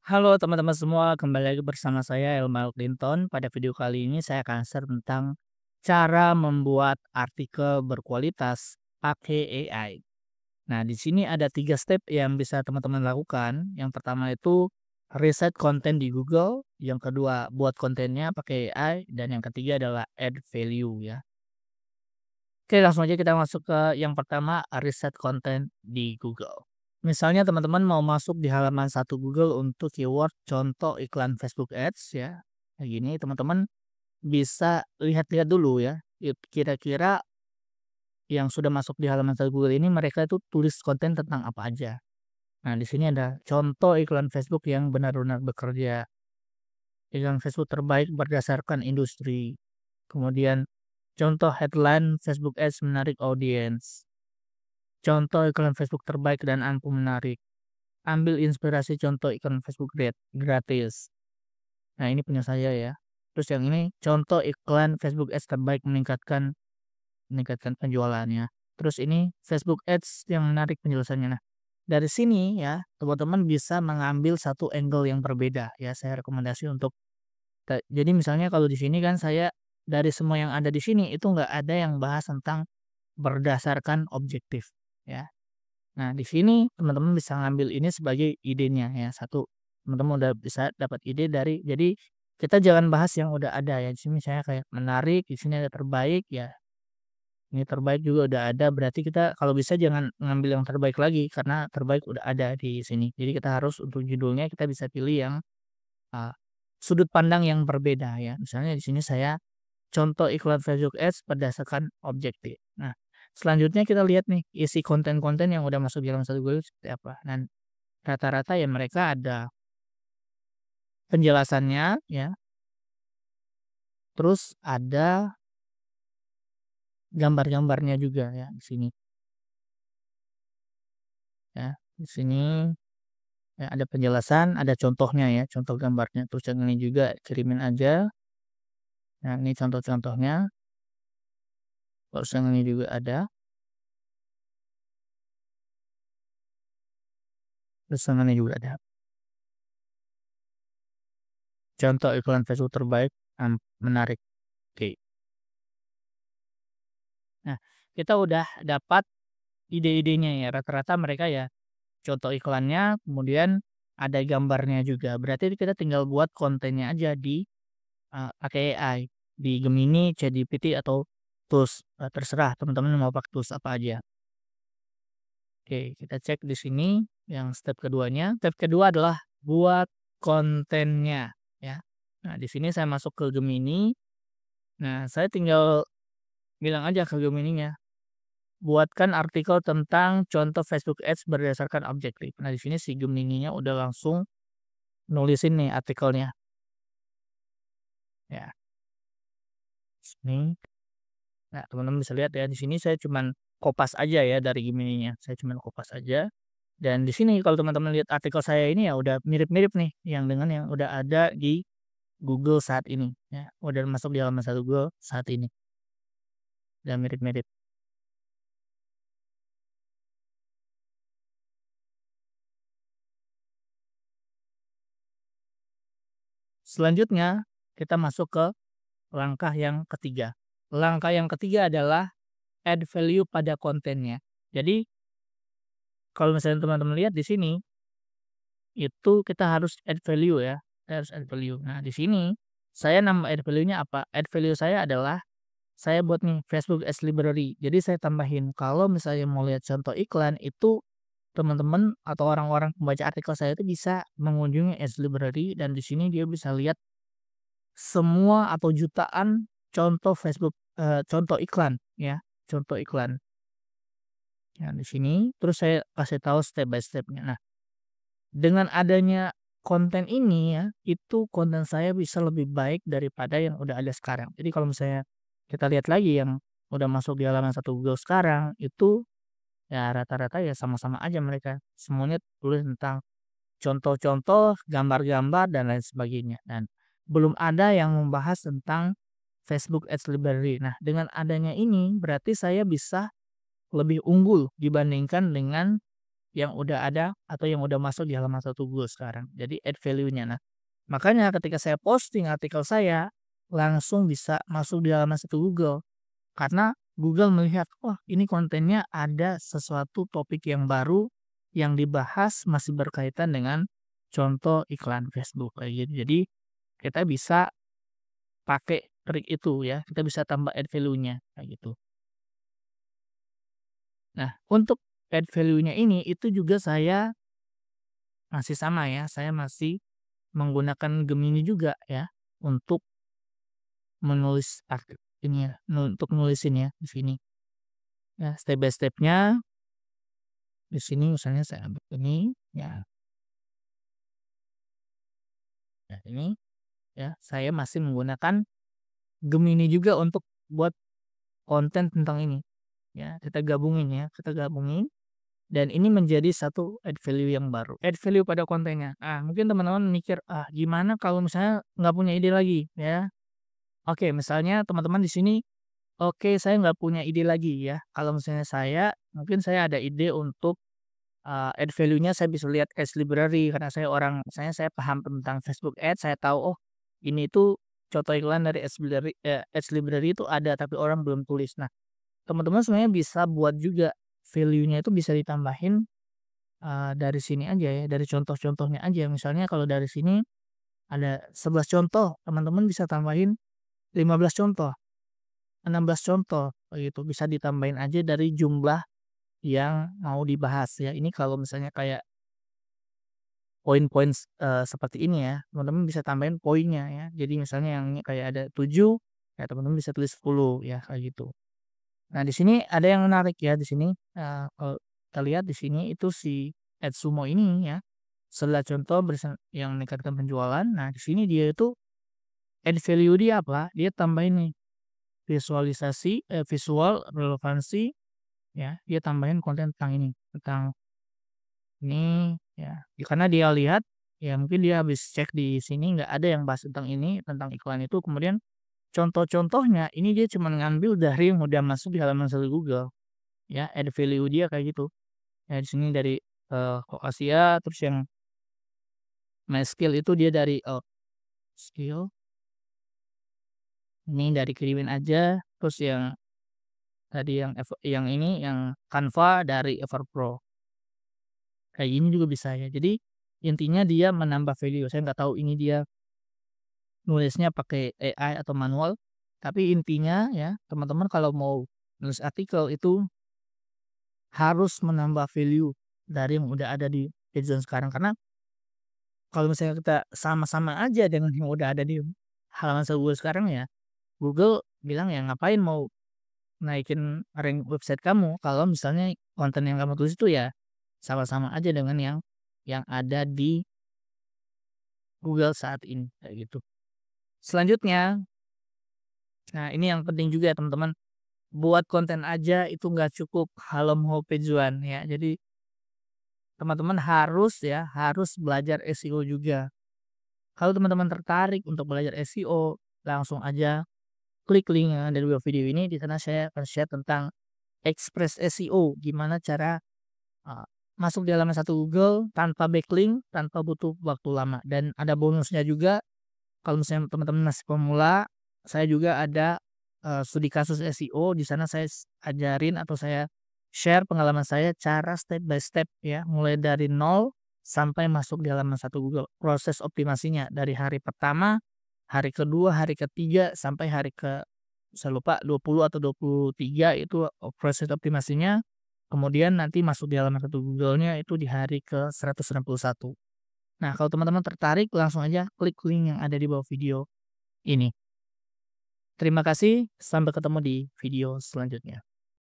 Halo teman-teman semua, kembali lagi bersama saya Elmal Clinton. Pada video kali ini saya akan share tentang cara membuat artikel berkualitas pakai AI. Nah, di sini ada 3 step yang bisa teman-teman lakukan. Yang pertama itu riset konten di Google, yang kedua buat kontennya pakai AI, dan yang ketiga adalah add value ya. Oke, langsung aja kita masuk ke yang pertama, riset konten di Google. Misalnya teman-teman mau masuk di halaman satu Google untuk keyword contoh iklan Facebook Ads ya. Kayak gini teman-teman bisa lihat-lihat dulu ya. Kira-kira yang sudah masuk di halaman satu Google ini mereka itu tulis konten tentang apa aja. Nah, di sini ada contoh iklan Facebook yang benar-benar bekerja. Iklan Facebook terbaik berdasarkan industri. Kemudian contoh headline Facebook Ads menarik audiens. Contoh iklan Facebook terbaik dan ampuh menarik. Ambil inspirasi contoh iklan Facebook gratis. Nah, ini punya saya ya. Terus yang ini contoh iklan Facebook Ads terbaik meningkatkan meningkatkan penjualannya. Terus ini Facebook Ads yang menarik penjelasannya. Nah, dari sini ya, teman-teman bisa mengambil satu angle yang berbeda ya. Saya rekomendasi untuk jadi misalnya kalau di sini kan saya dari semua yang ada di sini itu nggak ada yang bahas tentang berdasarkan objektif ya. Nah, di sini teman-teman bisa ngambil ini sebagai idenya ya. Satu, teman-teman udah bisa dapat ide dari jadi kita jangan bahas yang udah ada ya. Di sini saya kayak menarik, di sini ada terbaik ya. Ini terbaik juga udah ada, berarti kita kalau bisa jangan ngambil yang terbaik lagi karena terbaik udah ada di sini. Jadi kita harus untuk judulnya kita bisa pilih yang uh, sudut pandang yang berbeda ya. Misalnya di sini saya contoh iklan Facebook Ads berdasarkan objektif. Nah, selanjutnya kita lihat nih isi konten-konten yang udah masuk di dalam satu Google seperti apa. Dan rata-rata ya mereka ada penjelasannya ya, terus ada gambar-gambarnya juga ya di sini ya. Di sini ya, ada penjelasan, ada contohnya ya, contoh gambarnya. Terus yang ini juga kirimin aja. Nah, ini contoh-contohnya. Terus yang ini juga ada. Terus yang ini juga ada. Contoh iklan Facebook terbaik menarik. Oke. Nah, kita udah dapat ide-idenya ya. Rata-rata mereka ya contoh iklannya, kemudian ada gambarnya juga. Berarti kita tinggal buat kontennya aja di pakai AI, di Gemini, ChatGPT atau tools, terserah teman-teman mau pakai tools apa aja. Oke, kita cek di sini yang step keduanya. Step kedua adalah buat kontennya ya. Nah, di sini saya masuk ke Gemini. Nah, saya tinggal bilang aja ke Gemininya, buatkan artikel tentang contoh Facebook Ads berdasarkan objektif. Nah, di sini si Gemininya udah langsung nulisin nih artikelnya. Ya, sini. Nah, teman-teman bisa lihat ya di sini saya cuman kopas aja ya dari Gemininya. Saya cuman kopas aja. Dan di sini kalau teman-teman lihat artikel saya ini ya udah mirip-mirip nih yang dengan yang udah ada di Google saat ini ya. Udah masuk di halaman satu Google saat ini. Udah mirip-mirip. Selanjutnya kita masuk ke langkah yang ketiga. Langkah yang ketiga adalah add value pada kontennya. Jadi kalau misalnya teman-teman lihat di sini itu kita harus add value ya. Kita harus add value. Nah, di sini saya nama add value-nya apa? Add value saya adalah saya buat nih Facebook Ads Library. Jadi saya tambahin kalau misalnya mau lihat contoh iklan itu teman-teman atau orang-orang pembaca artikel saya itu bisa mengunjungi Ads Library dan di sini dia bisa lihat semua atau jutaan contoh Facebook contoh iklan ya, contoh iklan. Nah, di sini terus saya kasih tahu step by step-nya. Nah, dengan adanya konten ini ya, itu konten saya bisa lebih baik daripada yang udah ada sekarang. Jadi kalau misalnya kita lihat lagi yang udah masuk di halaman satu Google sekarang, itu ya rata-rata ya sama-sama aja mereka. Semuanya tulis tentang contoh-contoh, gambar-gambar dan lain sebagainya. Dan belum ada yang membahas tentang Facebook Ads Library. Nah, dengan adanya ini berarti saya bisa lebih unggul dibandingkan dengan yang udah ada atau yang udah masuk di halaman satu Google sekarang. Jadi add value-nya. Nah, makanya ketika saya posting artikel saya, langsung bisa masuk di halaman satu Google. Karena Google melihat, "Wah, ini kontennya ada sesuatu topik yang baru yang dibahas masih berkaitan dengan contoh iklan Facebook," kayak gitu. Jadi kita bisa pakai trik itu ya, kita bisa tambah add value-nya, kayak gitu. Nah, untuk add value-nya ini, itu juga saya masih sama ya, saya masih menggunakan Gemini juga ya, untuk menulis ini ya, untuk nulisin ya, di sini. Ya, step by step-nya, di sini misalnya saya ambil ini, ya, ya ini, ya, saya masih menggunakan Gemini juga untuk buat konten tentang ini, ya, kita gabungin. Dan ini menjadi satu add value yang baru, add value pada kontennya. Ah, mungkin teman-teman mikir, "Ah, gimana kalau misalnya nggak punya ide lagi?" Ya. Oke, misalnya teman-teman di sini, oke saya nggak punya ide lagi ya. Kalau misalnya saya, mungkin saya ada ide untuk, add value-nya saya bisa lihat Ads Library karena saya orang misalnya saya paham tentang Facebook Ads, saya tahu, oh ini tuh contoh iklan dari Ads Library itu ada tapi orang belum tulis. Nah, teman-teman sebenarnya bisa buat juga value-nya itu bisa ditambahin dari sini aja ya, dari contoh-contohnya aja. Misalnya kalau dari sini ada 11 contoh, teman-teman bisa tambahin 15 contoh, 16 contoh, kayak gitu. Bisa ditambahin aja dari jumlah yang mau dibahas ya. Ini kalau misalnya kayak poin-poin seperti ini ya, teman-teman bisa tambahin poinnya ya. Jadi misalnya yang ini kayak ada 7, ya teman-teman bisa tulis 10 ya, kayak gitu. Nah, di sini ada yang menarik ya di sini, kalau kita lihat di sini itu si AdSumo ini ya, setelah contoh yang meningkatkan penjualan. Nah, di sini dia itu add value dia apa, dia tambahin nih visual relevansi ya, dia tambahin konten tentang ini, tentang ini ya. Karena dia lihat, ya mungkin dia habis cek di sini nggak ada yang bahas tentang ini, tentang iklan itu, kemudian contoh-contohnya ini dia cuma ngambil dari yang udah masuk di halaman satu Google. Ya, add value dia kayak gitu. Ya di sini dari, Kokasia, terus yang My Skill itu dia dari, skill, ini dari kirimin aja, terus yang tadi yang ini, yang Canva dari Everpro. Kayak gini juga bisa ya. Jadi, intinya dia menambah value, saya nggak tahu ini dia nulisnya pakai AI atau manual, tapi intinya ya, teman-teman kalau mau nulis artikel itu harus menambah value dari yang udah ada di netizen sekarang. Karena kalau misalnya kita sama-sama aja dengan yang udah ada di halaman Google sekarang ya, Google bilang ya ngapain mau naikin rank website kamu kalau misalnya konten yang kamu tulis itu ya sama-sama aja dengan yang ada di Google saat ini kayak gitu. Selanjutnya, nah ini yang penting juga ya teman-teman, buat konten aja itu nggak cukup kalau mau pejuan ya. Jadi teman-teman harus belajar SEO juga. Kalau teman-teman tertarik untuk belajar SEO, langsung aja klik link yang ada di bawah video ini. Di sana saya akan share tentang Express SEO, gimana cara eee, masuk di halaman satu Google tanpa backlink, tanpa butuh waktu lama. Dan ada bonusnya juga, kalau misalnya teman-teman masih pemula, saya juga ada, studi kasus SEO. Di sana saya ajarin atau saya share pengalaman saya cara step by step ya, mulai dari nol sampai masuk di halaman satu Google. Proses optimasinya dari hari pertama, hari kedua, hari ketiga, sampai hari saya lupa 20 atau 23 itu, proses optimasinya. Kemudian nanti masuk di halaman satu Google-nya itu di hari ke-161. Nah, kalau teman-teman tertarik langsung aja klik link yang ada di bawah video ini. Terima kasih, sampai ketemu di video selanjutnya.